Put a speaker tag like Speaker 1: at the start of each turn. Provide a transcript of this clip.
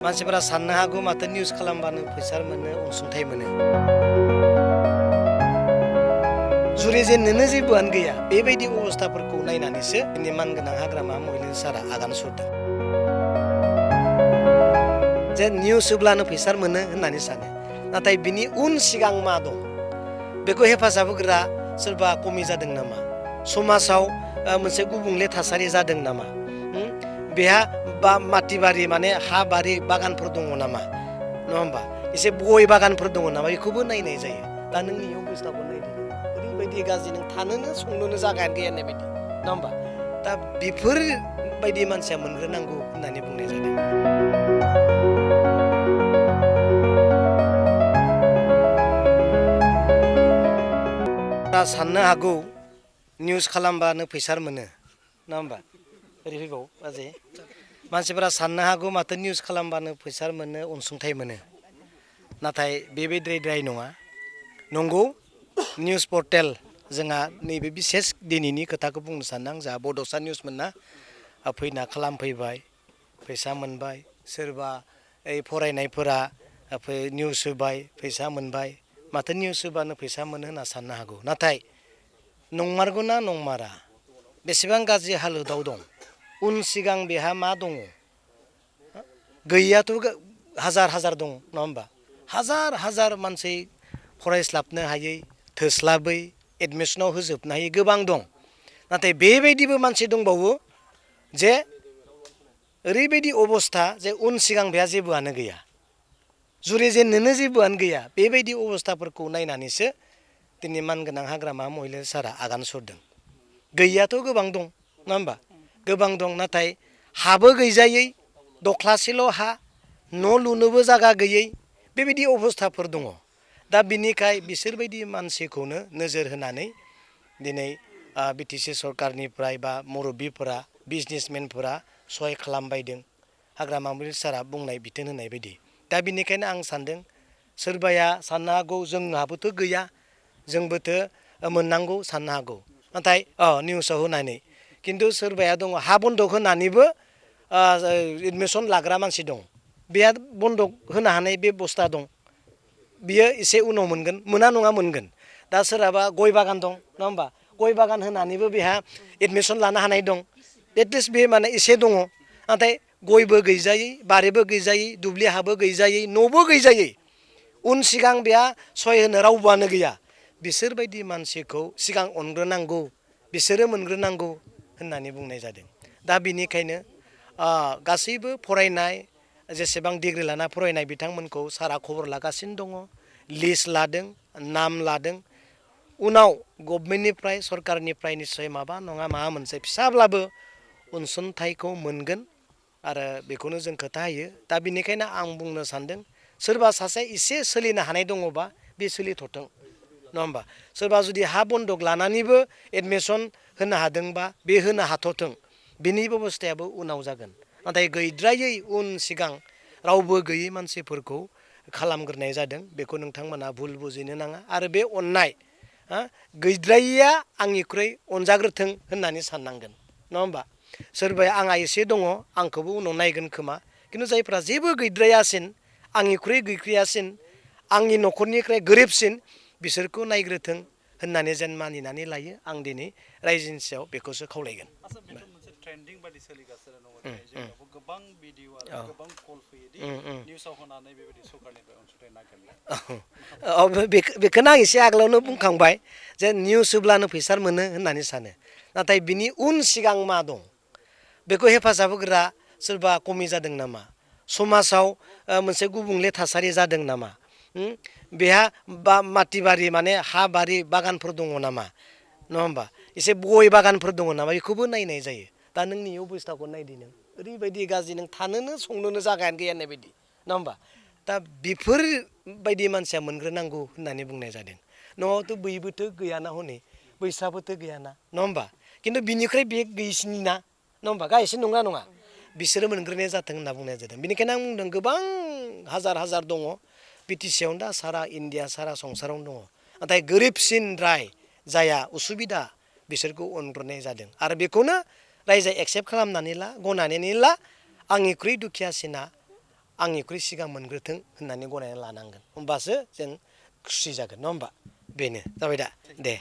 Speaker 1: मानसिफोरा साननो हागौ माथो निउस खालामबानो फैसा मोनो अनसुंथाइ मोनो जुरिजेननोनो जेबोआनो गैया बेबायदि अबस्थाफोरखौ नायनानैसो जोंनि मानगोनां हाग्रामा महिला सारा आगान सुरदों जे निउस होब्लानो फैसा मोनो होननानै सानो नाथाय बिनि उन सिगां मा दं बेखौ हेफाजाब होग्रा सोरबा कमि जादों नामा समाजाव मोनसे गुबुंले थासारि जादों नामा बेहा बा माटिबारि माने हा बारि बागानफोर दङ नामा नङा होमबा एसे गय बागानफोर दङ नामा बेखौबो नायनाय जायो दा नोंनि अबस्थाखौ नायदो ओरैबायदि गाज्रि नों थानोनो संनोनो जागायानो गैया होननाय बायदि नङा होमबा दा बेफोरबायदि मानसिया मोनग्रोनांगौ होननानै बुंनाय जादों साननो हागौ निउस खालामबानो फैसा मोनो नङा होमबा ओरै फैबाव बाजै मानसिफोरा साननो हागौ माथो निउस खालामबानो फैसा मोनो अनसुंथाइ मोनो नाथाय बेबायदिद्राय नङा नंगौ निउस पर्टेल जोंहा नैबे बिसेस दिनैनि खोथाखौ बुंनो सानदों आं जोंहा बड'सा निउसमोन ना फैना खालामफैबाय फैसा मोनबाय सोरबा फरायनायफोरा निउस होबाय फैसा मोनबाय माथो निउस होबानो फैसा मोनो होनना साननो हागौ नाथाय नंमारगौ ना नंमारा बेसेबां गाज्रि हालोदाव दं उन सिगां बेहा मा दङ गैयाथ' हाजार हाजार दं नङा होमबा हाजार हाजार मानसि फरायस्लाबनो हायै थोस्लाबै एडमिसनाव होजोबनो हायै गोबां दं नाथाय बेबायदिबो मानसि दंबावो जे ओरैबायदि अबस्था जे उन सिगां बेहा जेबोआनो गैया जुरिजेननोनो जेबोआनो गैया बेबायदि अबस्थाफोरखौ नायनानैसो दिनै मानगोनां हाग्रामा महिला सारा आगान सुरदों गैयाथ' गोबां दं नङा होमबा गोबां दं नाथाय हाबो गैजायै दख्लासेल' हा न' लुनोबो जागा गैयै बेबायदि अबस्थाफोर दङ दा बिनिखाय बिसोरबायदि मानसिखौनो नोजोर होनानै दिनै बिटिसि सरकारनिफ्राय बा मुरब्बिफोरा बिजनेसमेनफोरा सहाय खालामबायदों हाग्रामा महिला सारा बुंनाय बिथोन होनाय बायदि दा बिनिखायनो आं सानदों सोरबाया साननो हागौ जोंहाबोथ' गैया जोंबोथ' मोननांगौ साननो हागौ नाथाय निउसाव होनानै खिन्थु सोरबाया दङ हा बन्दक होनानैबो एडमिसन लाग्रा मानसि दं बेहा बन्दक होनो हानाय बेबस्था दं बियो एसे उनाव मोनगोन मोना नङा मोनगोन दा सोरहाबा गय बागान दं नङा होमबा गय बागान होनानैबो बेहा एडमिसन लानो हानाय दं एटलिस्ट बे माने एसे दङ नाथाय गयबो गैजायै बारिबो गैजायै दुब्लि हाबो गैजायै न'बो गैजायै उन सिगां बेहा सहाय होनो रावबोआनो गैया बिसोरबायदि मानसिखौ सिगां अनग्रोनांगौ बिसोरो मोनग्रोनांगौ होननानै बुंनाय जादों दा बिनिखायनो गासैबो फरायनाय जेसेबां डिग्रि लाना फरायनाय बिथांमोनखौ सारा खबर लागासिनो दङ लिस्ट लादों नाम लादों उनाव गभर्नमेन्टनिफ्राय सरकारनिफ्राय निस्सय माबा नङा माबा मोनसे फिसाब्लाबो अनसुंथाइखौ मोनगोन आरो बेखौनो जों खोथा होयो दा बिनिखायनो आं बुंनो सानदों सोरबा सासे एसे सोलिनो हानाय दङबा बे सोलिथथों नङा होमबा सोरबा जुदि हा बन्दक लानानैबो एडमिसन होनो हादोंबा बे होनो हाथ'थों बिनि बेब'स्थायाबो उनाव जागोन नाथाय गैद्रायै उन सिगां रावबो गैयै मानसिफोरखौ खालामग्रोनाय जादों बेखौ नोंथांमोना भुल बुजिनो नाङा आरो बे अननाय गैद्रायैया आंनिख्रुइ अनजाग्रोथों होननानै साननांगोन नङा होमबा सोरबाया आंहा एसे दङ आंखौबो उनाव नायगोन खोमा खिन्थु जायफ्रा जेबो गैद्रायासिन आंनिख्रुइ गैख्रियासिन आंनि न'खरनिफ्राय गोरिबसिन बिसोरखौ नायग्रोथों होननानै जेन मानिनानै लायो आं दिनै रायजोनि सायाव बेखौसो खावलायगोन
Speaker 2: ट्रेन्डिं बायदि सोलिगासिनो दङ जोंनावबो गोबां भिडिअ आरो गोबां कल फैयोदि निउसाव होनानै बेबायदि सरकारनिफ्राय अनसुंथाइ नागिरनाय
Speaker 1: बेखौनो आं एसे आगोलावनो बुंखांबाय जे निउस होब्लानो फैसा मोनो होननानै सानो नाथाय बिनि उन सिगां मा दं बेखौ हेफाजाब होग्रा सोरबा कमि जादों नामा समाजाव मोनसे गुबुंले थासारि जादों नामा बेहा बा माटिबारि माने हा बारि बागानफोर दङ नामा नङा होमबा एसे गय बागानफोर दङ नामा बेखौबो नायनाय जायो दा नोंनि अबस्थाखौ नायदो नों ओरैबायदि गाज्रि नों थानोनो संनोनो जागायानो गैया होननाय बायदि नङा होमबा दा बेफोरबायदि मानसिया मोनग्रोनांगौ होननानै बुंनाय जादों न'आवथ' बैबोथ' गैयाना हनै बैसाबोथ' गैयाना नङा होमबा खिन्थु बिनिफ्राय बे गैसिनि ना नङा होमबा गायसिन नंगौना नङा बिसोरो मोनग्रोनाय जाथों होनना बुंनाय जादों बेनिखायनो आं बुंदों गोबां हाजार हाजार दङ बिटिसियावनो दा सारा इण्डिया सारा संसारावनो दङ नाथाय गोरिबसिन राय जाया उसुबिदा बिसोरखौ अनग्रोनाय जादों आरो बेखौनो रायजोआ एक्सेप्ट खालामनानै ला गनायनानै ला आंनिख्रुइ दुखियासिना आंनिख्रुइ सिगां मोनग्रोथों होननानै गनायना लानांगोन होमबासो जों खुसि जागोन नङा होमबा बेनो जाबाय दा दे